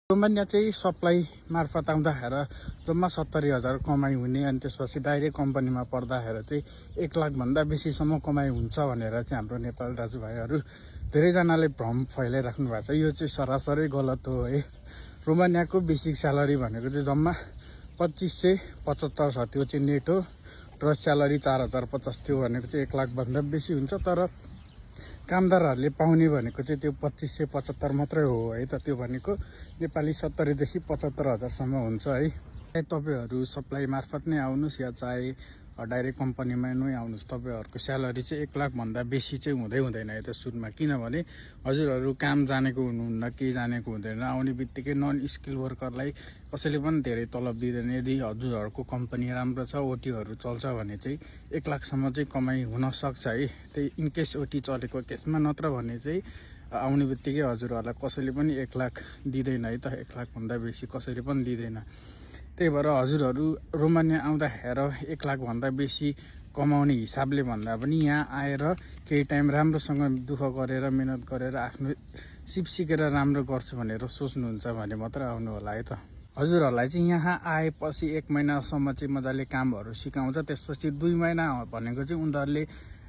Romania चाहिँ supply मार्फत आउँदाखेरि जम्मा 70,000 कमाइ हुने अनि त्यसपछि डाइरेक्ट कम्पनीमा पर्दाखेरि चाहिँ 1 लाखभन्दा बेसीसम्म कमाइ हुन्छ भनेर चाहिँ हाम्रो नेपाली दाजुभाइहरू धेरैजनाले भ्रम फैलाइराख्नु भएको छ। यो चाहिँ सरासरी गलत हो है। रोमानियाको बेसिक स्यालेरी भनेको चाहिँ जम्मा 2575 छ, त्यो चाहिँ नेट हो। र स्यालेरी 4050 थियो भनेको चाहिँ 1 लाखभन्दा बेसी हुन्छ। तर कामदारहरूले पाउने भनेको चाहिँ त्यो 2575 मात्रै हो है त। त्यो भनेको नेपाली 70 देखि 75,000 सम्म हुन्छ है। तपाईहरु सप्लाई मार्फत नै आउनुस् या चाहे डाइरेक्ट कम्पनीमा नै आउनुस्, तपाईहरुको स्यालेरी चाहिँ 1 लाख भन्दा बेसी चाहिँ हुँदैन है त सुरुमा। किनभने हजुरहरु काम जानेको हुनुहुन्न, के जानेको हुँदैन। आउने बित्तिकै नन स्किल वर्करलाई कसैले पनि धेरै तलब दिँदैन। यदि हजुरहरुको कम्पनी राम्रो छ, ओटीहरु चल्छ भने चाहिँ 1 लाखसम्म चाहिँ कमाइ हुन सक्छ है। त्यही इनकेस ओटी चलेको केसमा, नत्र भने चाहिँ आउने बित्तिकै हजुरहरुलाई कसैले पनि 1 लाख दिँदैन है त। 1 लाख भन्दा बेसी कसैले पनि दिँदैन। त्यही भएर हजुरहरु रोमानिया आउँदाखेरि 1 लाख भन्दा बेसी कमाउने हिसाबले भन्दा पनि यहाँ आएर केही टाइम राम्रोसँग दुःख गरेर मेहनत गरेर आफ्नो सिप सिकेर राम्रो गर्छु भनेर सोच्नुहुन्छ भने मात्र आउनु होला है त। हजुरहरुलाई चाहिँ यहाँ आएपछि 1 महिनासम्म चाहिँ मजाले कामहरु सिकाउँछ। त्यसपछि 2 महिना भनेको चाहिँ उनीहरुले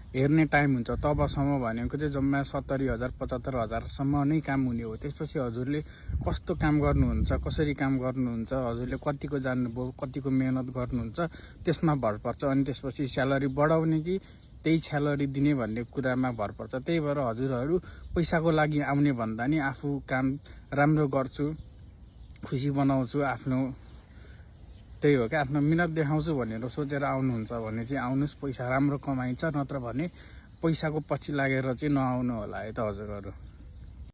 हेर्ने टाइम हुन्छ। तबसम्म भनेको चाहिँ जम्मा 70,000 75,000 सम्म नै काम हुने हो। त्यसपछि हजुरले कस्तो काम गर्नुहुन्छ, कसरी काम गर्नुहुन्छ, हजुरले कतिको जान्नुभयो, कतिको मेहनत गर्नुहुन्छ, त्यसमा भर पर्छ। अनि त्यसपछि स्यालेरी बढाउने कि त्यही स्यालेरी दिने भन्ने कुरामा भर पर्छ। त्यही भएर हजुरहरु पैसाको लागि आउने भन्दा नि आफू काम राम्रो गर्छु, खुसी बनाउँछु आफ्नो, त्यही हो क्या, आफ्नो मिहिनेत देखाउँछु भनेर सोचेर आउनुहुन्छ भने चाहिँ आउनुस्, पैसा राम्रो कमाइन्छ। नत्र भने पैसाको पछि लागेर चाहिँ नआउनु होला है त हजुरहरु।